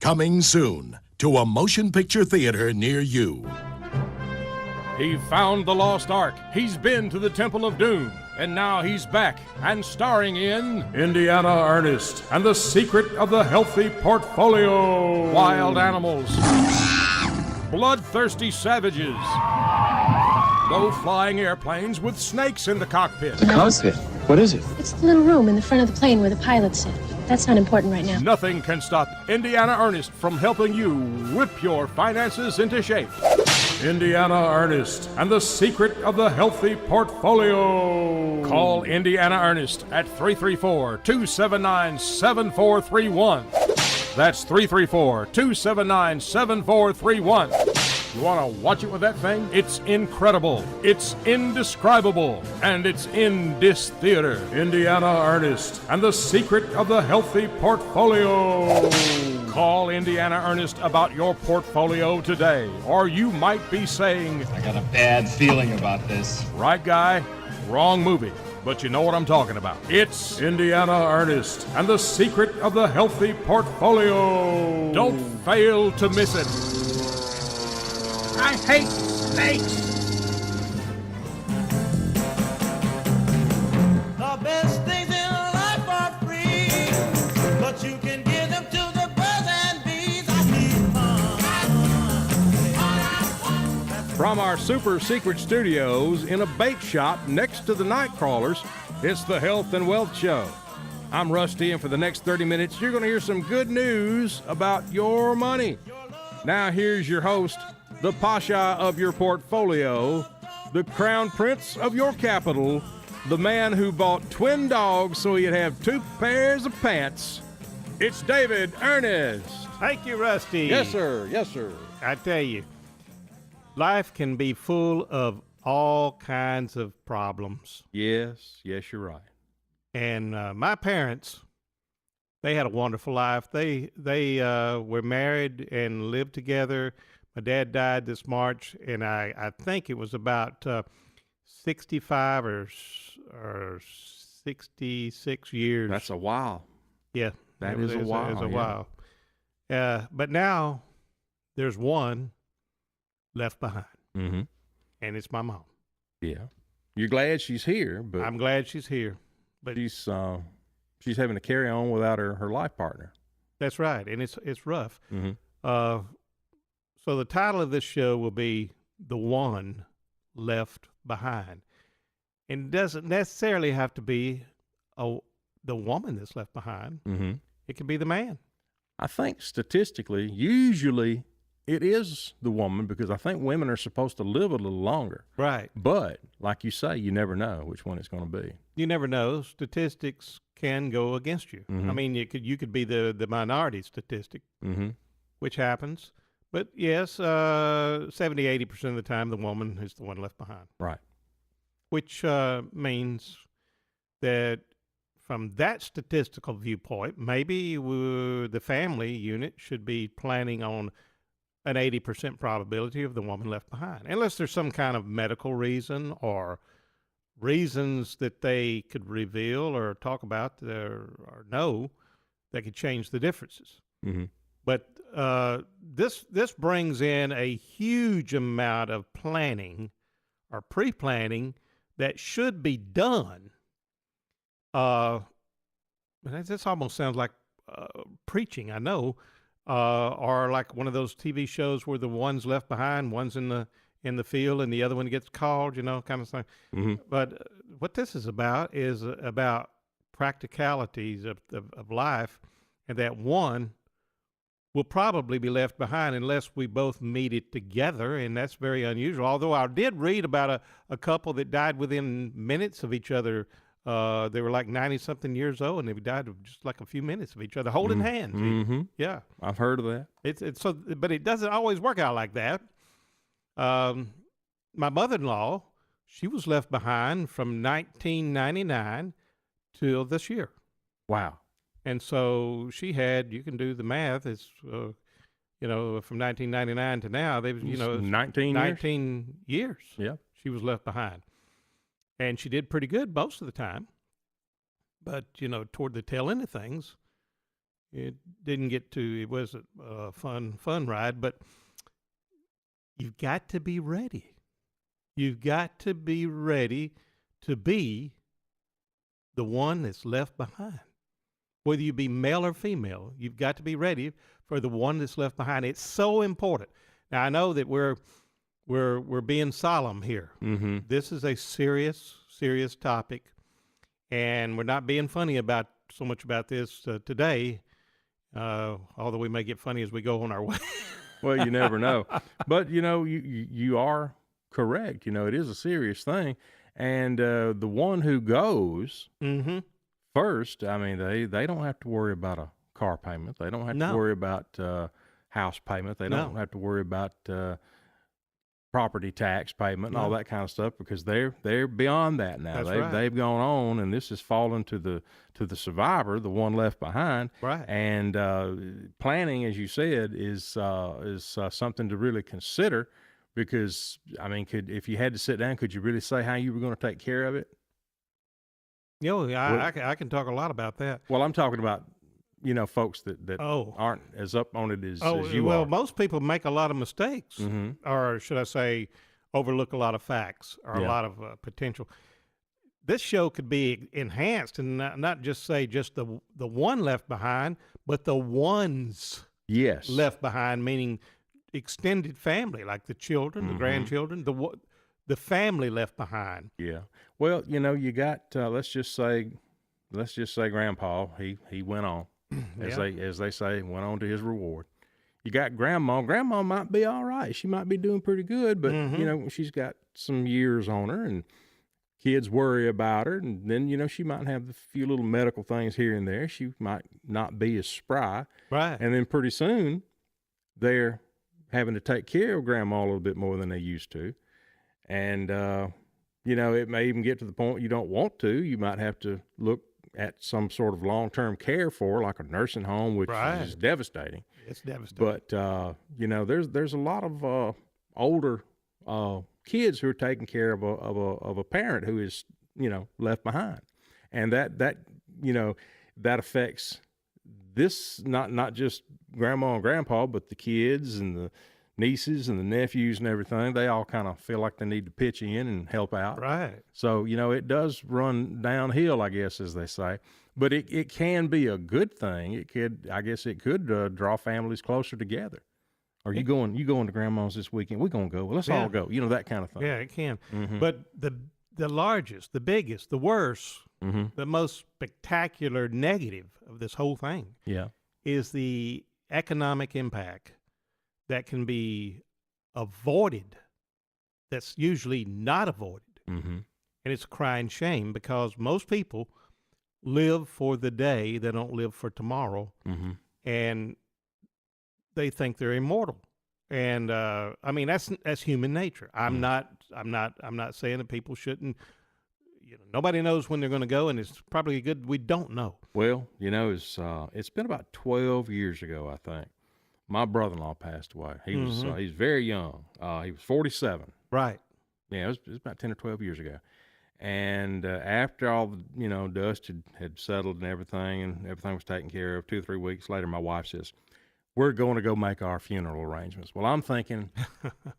Coming soon to a motion picture theater near you. He found the lost ark. He's been to the Temple of Doom. And now he's back and starring in Indiana Ernest and the Secret of the Healthy Portfolio. Wild animals. Bloodthirsty savages. Low-flying airplanes with snakes in the cockpit. The cockpit? What is it? It's the little room in the front of the plane where the pilots sit. That's not important right now. Nothing can stop Indiana Ernest from helping you whip your finances into shape. Indiana Ernest and the Secret of the Healthy Portfolio. Call Indiana Ernest at 334-279-7431. That's 334-279-7431. You want to watch it with that thing? It's incredible. It's indescribable. And it's in this theater. Indiana Ernest and the Secret of the Healthy Portfolio. Call Indiana Ernest about your portfolio today, or you might be saying, I got a bad feeling about this. Right guy, wrong movie. But you know what I'm talking about. It's Indiana Ernest and the Secret of the Healthy Portfolio. Don't fail to miss it. I hate snakes. The best things in life are free, but you can give them to the birds and bees. From our super secret studios in a bake shop next to the Nightcrawlers, it's the Health and Wealth Show. I'm Rusty, and for the next 30 minutes, you're going to hear some good news about your money. Now here's your host, the Pasha of your portfolio, the Crown Prince of your capital, the man who bought twin dogs so he'd have two pairs of pants. It's David Ernest. Thank you, Rusty. Yes, sir. Yes, sir. I tell you, life can be full of all kinds of problems. Yes, you're right. And my parents, they had a wonderful life. They were married and lived together. My dad died this March, and I think it was about 65 or 66 years. That's a while. Yeah. That is a while. It was a while. But now there's one left behind. Mm-hmm. And it's my mom. Yeah. You're glad she's here, but I'm glad she's here. But she's having to carry on without her life partner. That's right, and it's rough. Mm-hmm. So the title of this show will be "The One Left Behind," and it doesn't necessarily have to be the woman that's left behind. Mm-hmm. It can be the man. I think statistically, usually it is the woman, because I think women are supposed to live a little longer. Right. But like you say, you never know which one it's going to be. You never know. Statistics can go against you. Mm-hmm. I mean, you could be the minority statistic, Mm-hmm. which happens. But yes, 70-80% of the time, the woman is the one left behind. Right. Which means that from that statistical viewpoint, maybe the family unit should be planning on an 80% probability of the woman left behind, unless there's some kind of medical reason or reasons that they could reveal or talk about or know that could change the differences. Mm-hmm. But this brings in a huge amount of planning or pre-planning that should be done. This almost sounds like preaching, I know, or like one of those TV shows where the one's left behind, one's in the field, and the other one gets called, kind of thing. Mm-hmm. But what this is about practicalities of life, and that one will probably be left behind unless we both meet it together, and that's very unusual. Although I did read about a couple that died within minutes of each other. They were like 90-something years old, and they died of just like a few minutes of each other, holding hands. Mm-hmm. Yeah, I've heard of that. It's so, but it doesn't always work out like that. My mother-in-law, she was left behind from 1999 till this year. Wow. And so she had, you can do the math, it's, from 1999 to now, they've, 19 years. Yeah. She was left behind. And she did pretty good most of the time. But, toward the tail end of things, It didn't get to. It was a fun ride, but you've got to be ready. You've got to be ready to be the one that's left behind. Whether you be male or female, you've got to be ready for the one that's left behind. It's so important. Now I know that we're being solemn here. Mm-hmm. This is a serious topic, and we're not being funny about so much about this today. Although we may get funny as we go on our way. Well, you never know. But, you are correct. It is a serious thing. And the one who goes Mm-hmm. first, I mean, they don't have to worry about a car payment. They don't have No. to worry about house payment. They don't No. have to worry about property tax payment and all No. that kind of stuff because they're beyond that now. That's they've right. they've gone on, and this has fallen to the survivor, the one left behind. Right. And planning, as you said, is something to really consider because I mean, if you had to sit down, could you really say how you were going to take care of it? I can talk a lot about that. Well, I'm talking about folks that Oh. aren't as up on it as Oh, you well, are. most people make a lot of mistakes, Mm-hmm. or should I say, overlook a lot of facts or a Yeah. lot of potential. This show could be enhanced and not just say just the one left behind, but the ones Yes. left behind, meaning extended family, like the children, the Mhm. grandchildren, the family left behind. Yeah. Well, you got let's just say Grandpa. He went on, as Yeah. they say, went on to his reward. You got Grandma. Grandma might be all right. She might be doing pretty good, but Mhm. she's got some years on her, and kids worry about her, and then she might have a few little medical things here and there. She might not be as spry, Right. and then pretty soon they're having to take care of Grandma a little bit more than they used to, and it may even get to the point you don't want to. You might have to look at some sort of long-term care for her, like a nursing home, which Right. is devastating. It's devastating. But there's a lot of older kids who are taking care of a parent who is left behind, and that affects this not just Grandma and Grandpa, but the kids and the nieces and the nephews and everything. They all kind of feel like they need to pitch in and help out. Right. So, it does run downhill, I guess, as they say, but it can be a good thing. I guess it could draw families closer together. Are you going to Grandma's this weekend? We're going to go. Well, let's Yeah. all go, that kind of thing. Yeah, it can. Mhm. But the largest, the biggest, the worst, Mhm. the most spectacular negative of this whole thing Yeah. is the economic impact that can be avoided, that's usually not avoided. Mm-hmm. And it's a crying shame because most people live for the day, they don't live for tomorrow, Mm-hmm. and they think they're immortal. And I mean that's human nature. I'm not saying that people shouldn't. Nobody knows when they're going to go, and it's probably good we don't know. Well, it's been about 12 years ago, I think. My brother-in-law passed away. He was he's very young. He was 47. Right. Yeah, it was about 10 or 12 years ago. And after all the dust had settled and everything was taken care of, 2 or 3 weeks later, my wife says, "We're going to go make our funeral arrangements." Well, I'm thinking,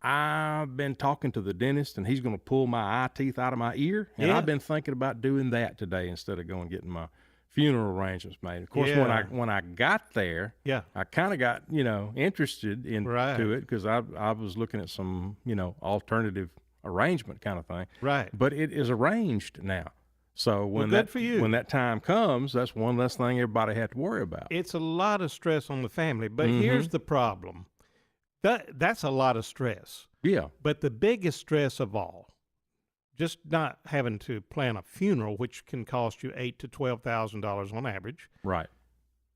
I've been talking to the dentist, and he's going to pull my eye teeth out of my ear, and Yeah. I've been thinking about doing that today instead of going and getting my funeral arrangements made. Of course, Yeah. when I got there, Yeah. I kind of got interested into Right. it because I was looking at some alternative arrangement kind of thing. Right. But it is arranged now. So when good for you. when that time comes, that's one less thing everybody had to worry about. It's a lot of stress on the family, but Mhm. here's the problem. That's a lot of stress. Yeah. But the biggest stress of all, just not having to plan a funeral, which can cost you $8,000 to $12,000 on average, Right.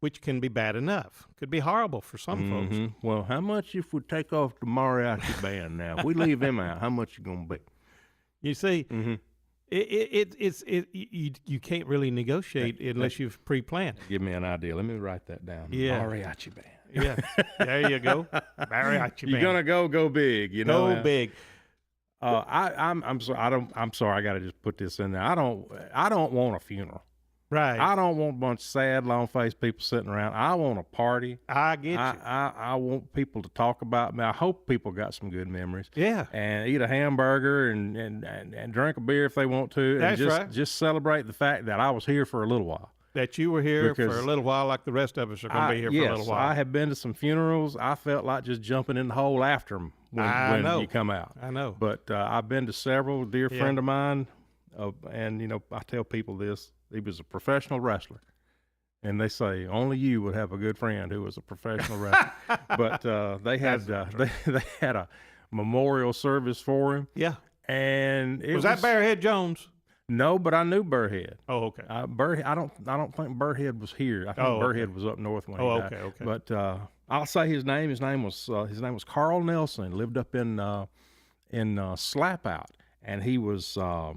which can be bad enough. Could be horrible for some folks. Mhm. Well, how much if we take off the mariachi band now? If we leave them out, how much you gonna be? You see, Mm-hmm. you can't really negotiate unless you've pre-planned. Give me an idea. Let me write that down. Yeah. Mariachi band. Yeah, there you go. Mariachi You're band. gonna go big. Go big. I'm sorry. I got to just put this in there. I don't want a funeral. Right. I don't want a bunch of sad, long-faced people sitting around. I want a party. I get you. I want people to talk about me. I hope people got some good memories. Yeah. And eat a hamburger and drink a beer if they want to. And That's right. Just celebrate the fact that I was here for a little while. That you were here for Because a little while, like the rest of us are going to be here for a little while. I have been to some funerals. I felt like just jumping in the hole after them when know. you come out. I know. But I've been to several. Dear Yeah. friend of mine, and I tell people this. He was a professional wrestler, and they say only you would have a good friend who was a professional wrestler. But they had they had a memorial service for him. Yeah. And it Was that Bearhead Jones? No, but I knew Burrhead. Oh, okay. Burrhead. I don't think Burrhead was here. I think Burrhead was up north when he died. Okay. But I'll say his name. His name was Carl Nelson. Lived up in Slapout, and he was a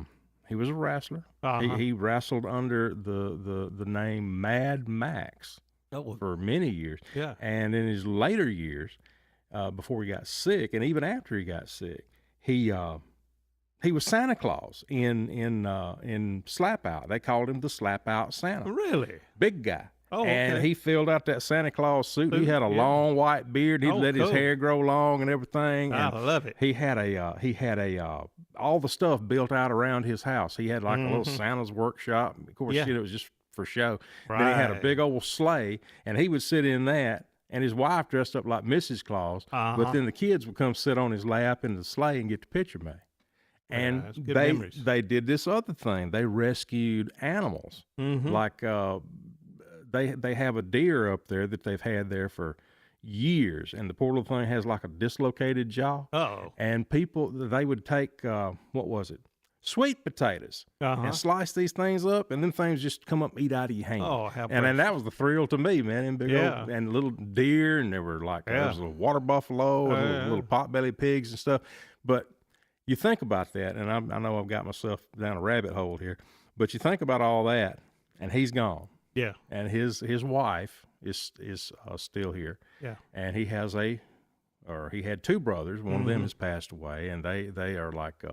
wrestler. Uh-huh. He wrestled under the name Mad Max for many years. Yeah. And in his later years, before he got sick, and even after he got sick, he was Santa Claus in Slapout. They called him the Slapout Santa. Really? Big guy. Oh, okay. And he filled out that Santa Claus suit. He had a Yeah. long white beard. He let his cool. hair grow long and everything. I And love it. he had all the stuff built out around his house. He had like a little Santa's workshop. Of course, Yeah. it was just for show. Then he had a Right. big old sleigh, and he would sit in that. And his wife dressed up like Mrs. Claus. But then the kids would come sit on his lap in the sleigh and get the picture made. And that's good memories. they did this other thing. They rescued animals. Like they have a deer up there that they've had there for years, and the poor little thing has like a dislocated jaw. Oh. And they would take sweet potatoes and slice these things up, and then things just come up and eat out of your hand. Oh, how and then that was the thrill to me, man. And big Yeah. and little deer, and there were like there was a water buffalo and little potbelly pigs and stuff. But you think about that, and I know I've got myself down a rabbit hole here, but you think about all that, and he's gone. Yeah. And his wife is still here. Yeah. And he had two brothers. One of them has passed away, and they are like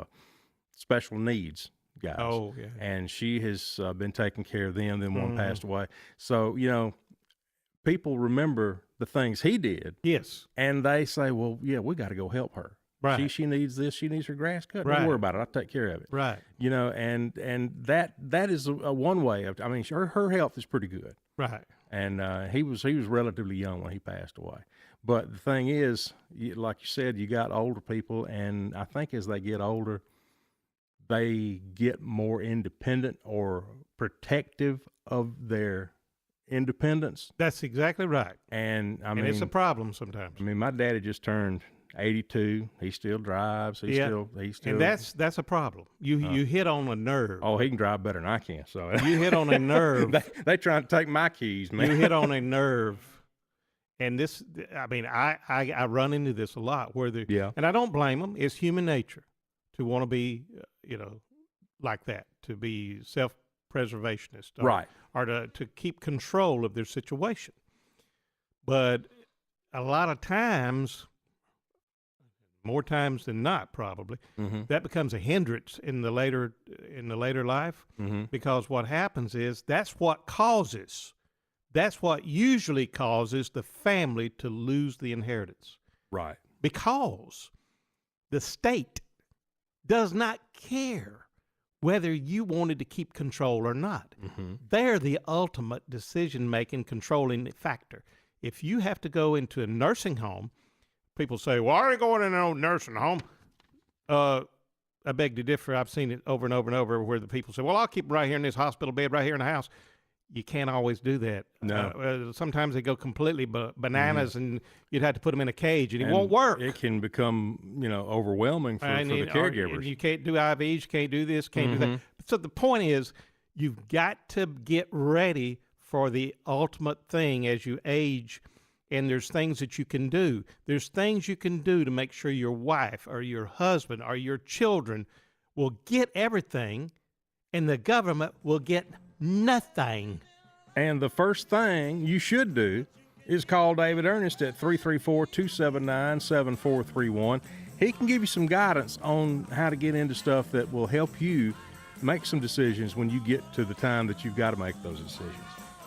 special needs guys. Oh, yeah. And she has been taking care of them. Then one passed away. So people remember the things he did, Yes. and they say, "Well, yeah, we got to go help her. Right. She needs this. She needs her grass cut. Don't Right. worry about it. I'll take care of it." Right. And that is a one way of. I mean, her health is pretty good. Right. And he was relatively young when he passed away. But the thing is, like you said, you got older people, and I think as they get older, they get more independent or protective of their independence. That's exactly right. And I mean, And it's a problem sometimes. I mean, my daddy just turned 82. He still drives. He's still. And that's a problem. You hit on a nerve. Oh, he can drive better than I can. So You hit on a nerve. they trying to take my keys, man. You hit on a nerve. And this, I mean, I run into this a lot where and I don't blame them. It's human nature to want to be, like that, to be self-preservationist, Right. or to keep control of their situation. But a lot of times, more times than not, probably, that becomes a hindrance in the later life, because what happens is that's what usually causes the family to lose the inheritance, Right. because the state does not care whether you wanted to keep control or not. They're the ultimate decision-making, controlling factor. If you have to go into a nursing home, people say, "Well, I ain't going in no nursing home." I beg to differ. I've seen it over and over and over where the people say, "Well, I'll keep them right here in this hospital bed right here in the house." You can't always do that. No. Sometimes they go completely bananas, and you'd have to put them in a cage, and it won't work. It can become, overwhelming for the caregivers. And you can't do IVs, you can't do this, can't do that. So the point is, you've got to get ready for the ultimate thing as you age, and there's things that you can do. There's things you can do to make sure your wife or your husband or your children will get everything, and the government will get nothing. And the first thing you should do is call David Ernest at 334-279-7431. He can give you some guidance on how to get into stuff that will help you make some decisions when you get to the time that you've got to make those decisions.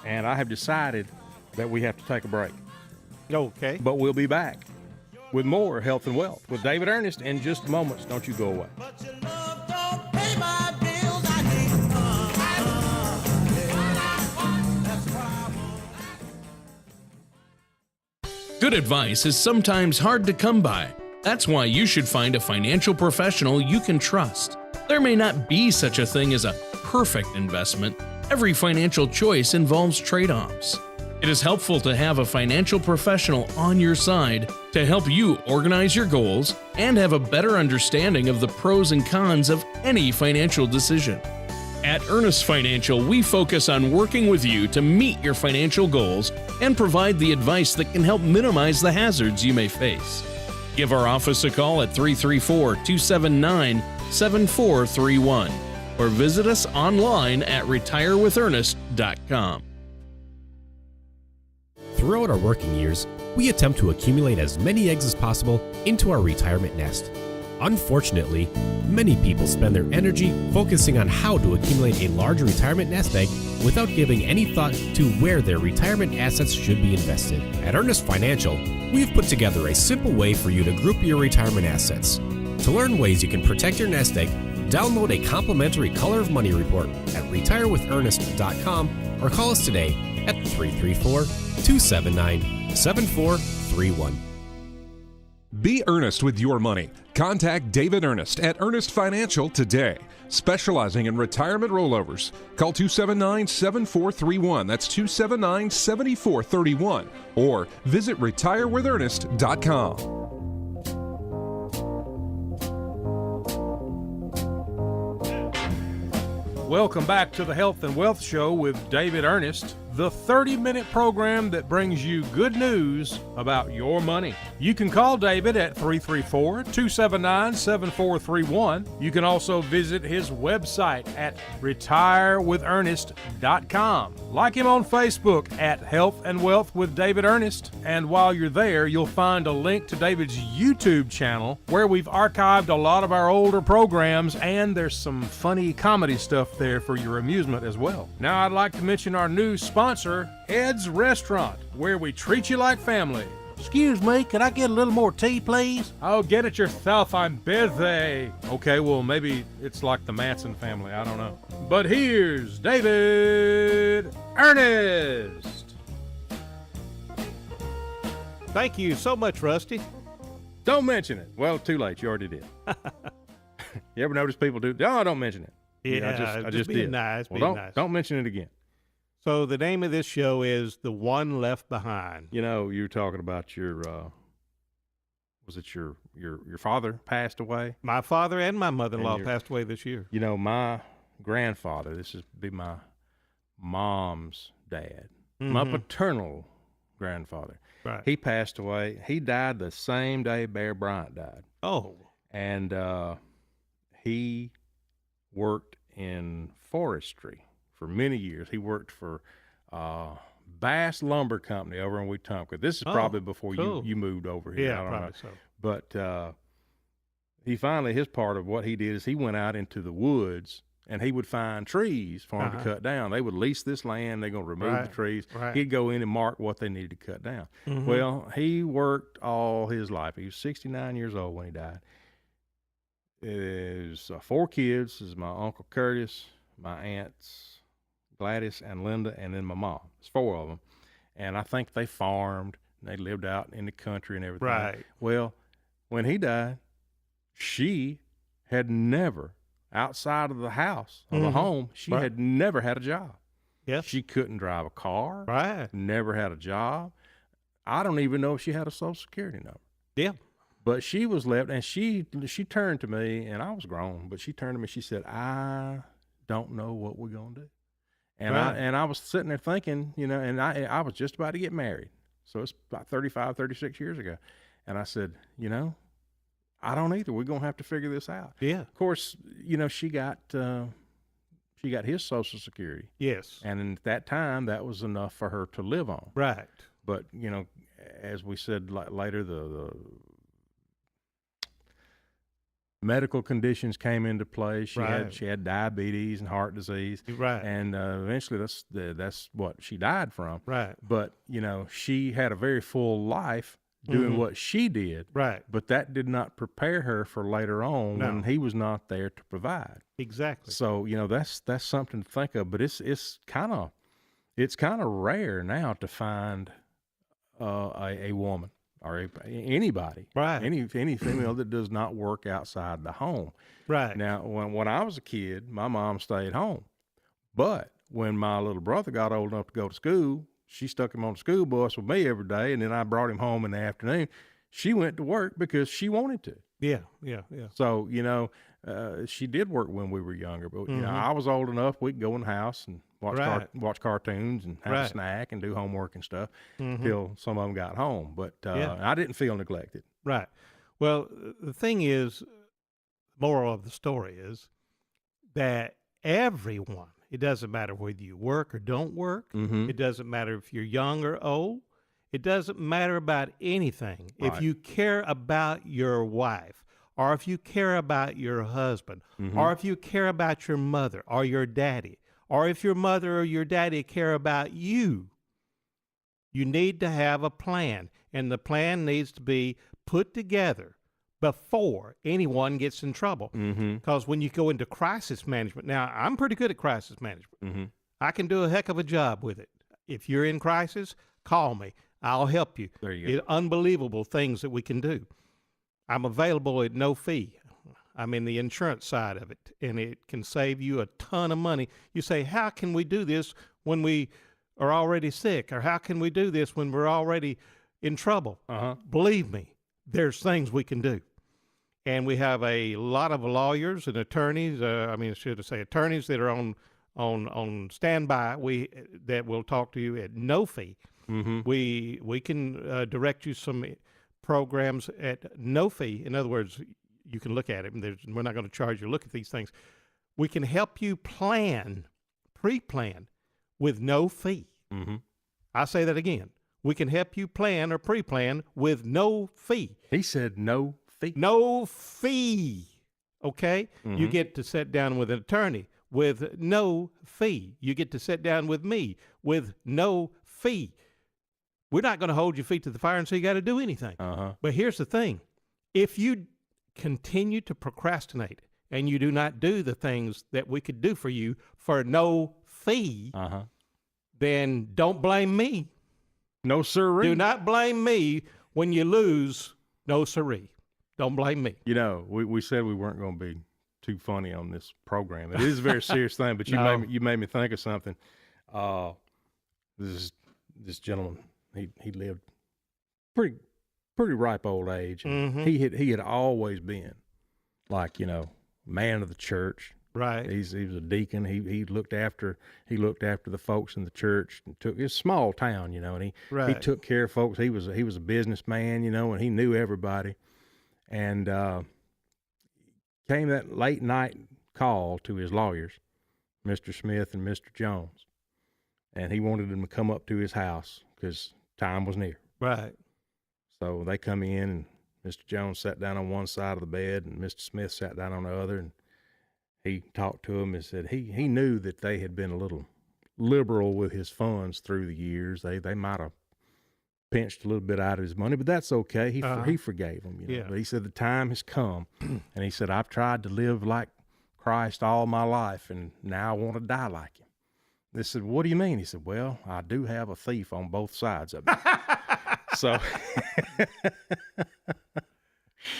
And I have decided that we have to take a break. Okay. But we'll be back with more Health and Wealth with David Ernest in just moments. Don't you go away. But your love don't pay my bills. I need that's why I want. Good advice is sometimes hard to come by. That's why you should find a financial professional you can trust. There may not be such a thing as a perfect investment. Every financial choice involves trade-offs. It is helpful to have a financial professional on your side to help you organize your goals and have a better understanding of the pros and cons of any financial decision. At Ernest Financial, we focus on working with you to meet your financial goals and provide the advice that can help minimize the hazards you may face. Give our office a call at 334-279-7431 or visit us online at retirewithernest.com. Throughout our working years, we attempt to accumulate as many eggs as possible into our retirement nest. Unfortunately, many people spend their energy focusing on how to accumulate a large retirement nest egg without giving any thought to where their retirement assets should be invested. At Ernest Financial, we've put together a simple way for you to group your retirement assets. To learn ways you can protect your nest egg, download a complimentary Color of Money report at retirewithernest.com or call us today at 334-279-7431. Be earnest with your money. Contact David Ernest at Ernest Financial today, specializing in retirement rollovers. Call 279-7431. That's 279-7431. Or visit retirewithernest.com. Welcome back to the Health and Wealth Show with David Ernest, the 30-minute program that brings you good news about your money. You can call David at 334-279-7431. You can also visit his website at retirewithernest.com. Like him on Facebook at Health and Wealth with David Ernest. And while you're there, you'll find a link to David's YouTube channel where we've archived a lot of our older programs, and there's some funny comedy stuff there for your amusement as well. Now I'd like to mention our new sponsor, Ed's Restaurant, where we treat you like family. Excuse me, can I get a little more tea, please? Oh, get it yourself, I'm busy. Okay, well, maybe it's like the Manson family, I don't know. But here's David Ernest. Thank you so much, Rusty. Don't mention it. Well, too late, you already did. You ever notice people do? Oh, don't mention it. Yeah, I just being did. nice, Well, being nice. don't mention it again. So the name of this show is The One Left Behind. You know, you were talking about your, was it your father passed away? My father and my mother-in-law And passed away this year. You know, my grandfather, this would be my mom's dad, my paternal grandfather. Right. He passed away. He died the same day Bear Bryant died. Oh. And he worked in forestry for many years. He worked for Bass Lumber Company over in Wetumpka. This is probably before cool. you moved over here. Yeah, I don't probably know. so. But he finally, his part of what he did is he went out into the woods and he would find trees for them to cut down. They would lease this land. They're going to remove the trees. Right. He'd go in and mark what they needed to cut down. Well, he worked all his life. He was 69 years old when he died. There's 4 kids. This is my Uncle Curtis, my aunts Gladys and Linda, and then my mom. It's 4 of them. And I think they farmed. And they lived out in the country and everything. Right. Well, when he died, she had never, outside of the house, of the home, she had never had a job. Yes. She couldn't drive a car. Right. Never had a job. I don't even know if she had a Social Security number. Yeah. But she was left, and she turned to me, and I was grown, but she turned to me, she said, I don't know what we're going to do. And I was sitting there thinking, you know, and I was just about to get married. So it's about 35, 36 years ago. And I said, you know, I don't either. We're going to have to figure this out. Yeah. Of course, you know, she got his Social Security. Yes. And at that time, that was enough for her to live on. Right. But, you know, as we said later, medical conditions came into play. She Right. had diabetes and heart disease. Right. And eventually that's what she died from. Right. But, she had a very full life doing what she did. Right. But that did not prepare her for later on No. when he was not there to provide. Exactly. So, that's something to think of, but it's kind of rare now to find a woman or anybody, Right. any female that does not work outside the home. Right. Now, when I was a kid, my mom stayed home, but when my little brother got old enough to go to school, she stuck him on the school bus with me every day, and then I brought him home in the afternoon. She went to work because she wanted to. Yeah. So, she did work when we were younger, but I was old enough we could go in the house and watch Right. watch cartoons and have a Right. snack and do homework and stuff till some of them got home. But Yeah. I didn't feel neglected. Right. Well, the thing is, moral of the story is that everyone, it doesn't matter whether you work or don't work, it doesn't matter if you're young or old, it doesn't matter about anything. If Right. you care about your wife, or if you care about your husband, or if you care about your mother or your daddy, or if your mother or your daddy care about you, you need to have a plan, and the plan needs to be put together before anyone gets in trouble. Because when you go into crisis management, now I'm pretty good at crisis management. I can do a heck of a job with it. If you're in crisis, call me. I'll help you. There you go. Unbelievable things that we can do. I'm available at no fee. I'm in the insurance side of it, and it can save you a ton of money. You say, how can we do this when we are already sick? Or how can we do this when we're already in trouble? Believe me, there's things we can do. And we have a lot of lawyers and attorneys, attorneys that are on standby that will talk to you at no fee. We can direct you some programs at no fee. In other words, you can look at it, and we're not going to charge you to look at these things. We can help you pre-plan with no fee. I say that again. We can help you plan or pre-plan with no fee. He said no fee. No fee. Okay? You get to sit down with an attorney with no fee. You get to sit down with me with no fee. We're not going to hold your feet to the fire and say you got to do anything. But here's the thing. If you continue to procrastinate and you do not do the things that we could do for you for no fee, then don't blame me. No sirree. Do not blame me when you lose. No sirree. Don't blame me. We said we weren't going to be too funny on this program. It is a very serious thing, but No. you made me think of something. This gentleman, he lived pretty ripe old age, and he had always been like man of the church. Right. He was a deacon. He looked after the folks in the church, and it's a small town, and he Right. took care of folks. He was a businessman, and he knew everybody. And came that late night call to his lawyers, Mr. Smith and Mr. Jones, and he wanted them to come up to his house because time was near. Right. So they come in, and Mr. Jones sat down on one side of the bed, and Mr. Smith sat down on the other, and he talked to him and said he knew that they had been a little liberal with his funds through the years. They might have pinched a little bit out of his money, but that's okay. He forgave them. Yeah. But he said the time has come, and he said, I've tried to live like Christ all my life, and now I want to die like him. They said, what do you mean? He said, well, I do have a thief on both sides of me. So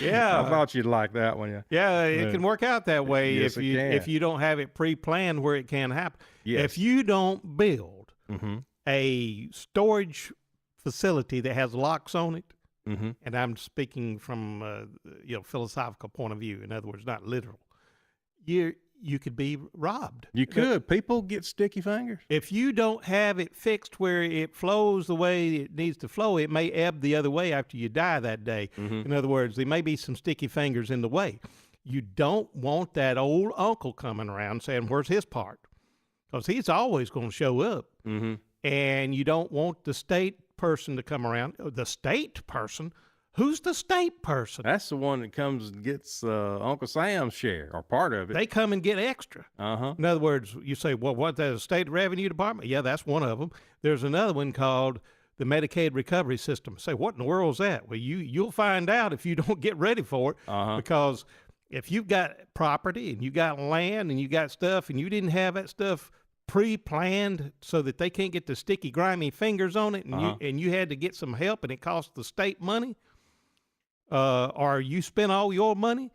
Yeah. I thought you'd like that one. Yeah, it can work out that way Yes, it can. if you don't have it pre-planned where it can happen. Yes. If you don't build a storage facility that has locks on it, and I'm speaking from philosophical point of view, in other words, not literal, you could be robbed. You could. People get sticky fingers. If you don't have it fixed where it flows the way it needs to flow, it may ebb the other way after you die that day. In other words, there may be some sticky fingers in the way. You don't want that old uncle coming around saying, where's his part? Because he's always going to show up. And you don't want the state person to come around. The state person, Who's the state person? That's the one that comes and gets Uncle Sam's share or part of it. They come and get extra. Uh-huh. In other words, you say, well, what, the state revenue department? Yeah, that's one of them. There's another one called the Medicaid recovery system. Say, what in the world's that? Well, you'll find out if you don't get ready for it, because if you've got property and you got land and you got stuff and you didn't have that stuff pre-planned so that they can't get the sticky, grimy fingers on it, and you had to get some help and it cost the state money, or you spent all your money,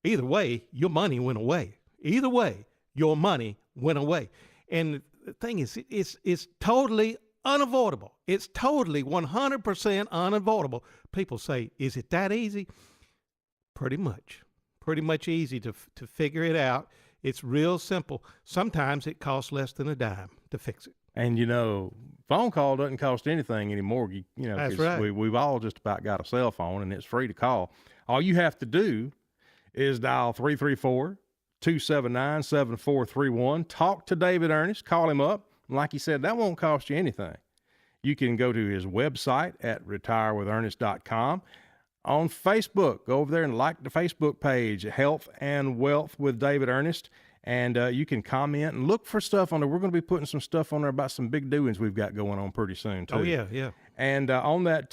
either way, your money went away. Either way, your money went away. And the thing is, it's totally unavoidable. It's totally 100% unavoidable. People say, is it that easy? Pretty much easy to figure it out. It's real simple. Sometimes it costs less than a dime to fix it. And, phone call doesn't cost anything anymore. That's 'cause right. We've all just about got a cell phone, and it's free to call. All you have to do is dial 334-279-7431. Talk to David Ernest. Call him up. Like he said, that won't cost you anything. You can go to his website at retirewithernest.com. On Facebook, go over there and like the Facebook page, Health and Wealth with David Ernest. And you can comment and look for stuff on there. We're going to be putting some stuff on there about some big doings we've got going on pretty soon, too. Oh, yeah. And on that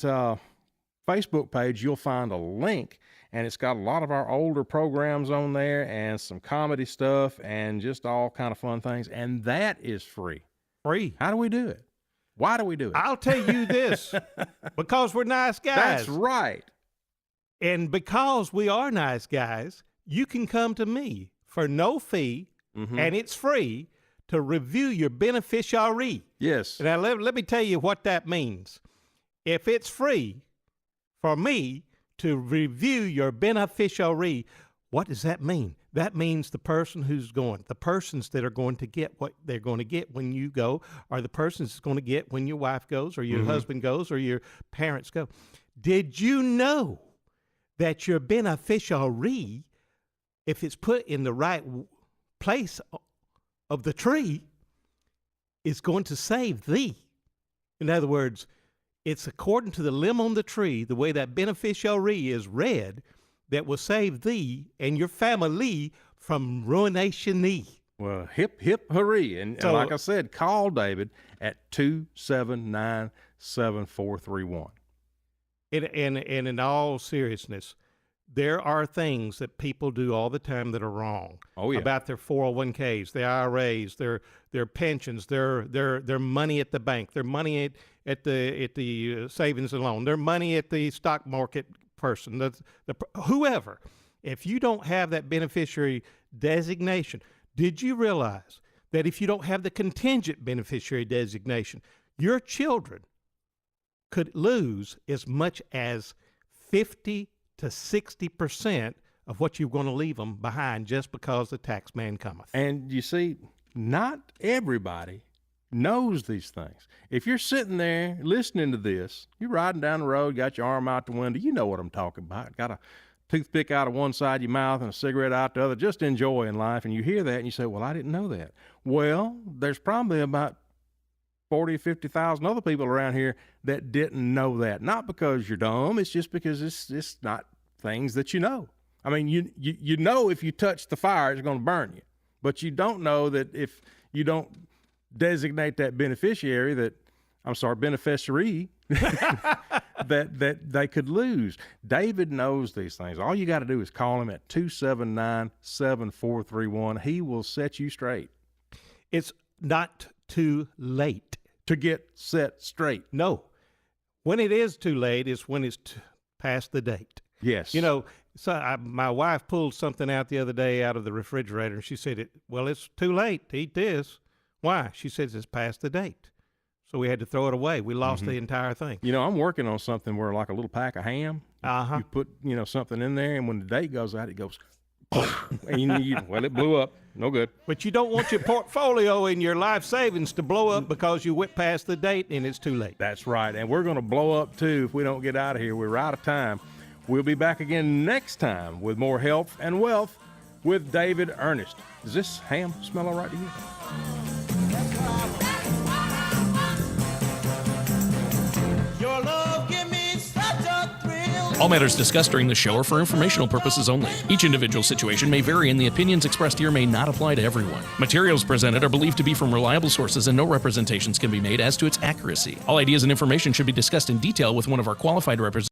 Facebook page, you'll find a link, and it's got a lot of our older programs on there and some comedy stuff and just all kind of fun things. And that is free. Free. How do we do it? Why do we do it? I'll tell you this, because we're nice guys. That's right. And because we are nice guys, you can come to me for no fee, and it's free, to review your beneficiary. Yes. Now, let me tell you what that means. If it's free for me to review your beneficiary, what does that mean? That means the persons that are going to get what they're going to get when you go, are the persons that's going to get when your wife goes, or your husband goes, or your parents go. Did you know that your beneficiary, if it's put in the right place of the tree, is going to save thee? In other words, it's according to the limb on the tree, the way that beneficiary is read, that will save thee and your family from ruination. Well, hip, hip, hooray. And like I said, call David at 279-7431. And in all seriousness, there are things that people do all the time that are wrong. Oh, yeah. About their 401ks, their IRAs, their pensions, their money at the bank, their money at the savings and loan, their money at the stock market person, whoever. If you don't have that beneficiary designation, did you realize that if you don't have the contingent beneficiary designation, your children could lose as much as 50 to 60% of what you're going to leave them behind just because the tax man cometh? And you see, not everybody knows these things. If you're sitting there listening to this, you're riding down the road, got your arm out the window, you know what I'm talking about. Got a toothpick out of one side of your mouth and a cigarette out the other, just enjoying life. And you hear that and you say, well, I didn't know that. Well, there's probably about 40, 50,000 other people around here that didn't know that. Not because you're dumb, it's just because it's not things that you know. I mean, you know if you touch the fire, it's going to burn you. But you don't know that if you don't designate that beneficiary beneficiary that they could lose. David knows these things. All you got to do is call him at 279-7431. He will set you straight. It's not too late to get set straight. No. When it is too late is when it's past the date. Yes. So my wife pulled something out the other day out of the refrigerator, and she said, it's too late to eat this. Why? She says it's past the date. So we had to throw it away. We lost the entire thing. I'm working on something where like a little pack of ham, you put, something in there, and when the date goes out, it goes, and it blew up. No good. But you don't want your portfolio and your life savings to blow up because you went past the date and it's too late. That's right. And we're going to blow up too if we don't get out of here. We're out of time. We'll be back again next time with more Health and Wealth with David Ernest. Does this ham smell all right to you? Your love give me such a thrill. All matters discussed during the show are for informational purposes only. Each individual situation may vary, and the opinions expressed here may not apply to everyone. Materials presented are believed to be from reliable sources, and no representations can be made as to its accuracy. All ideas and information should be discussed in detail with one of our qualified representatives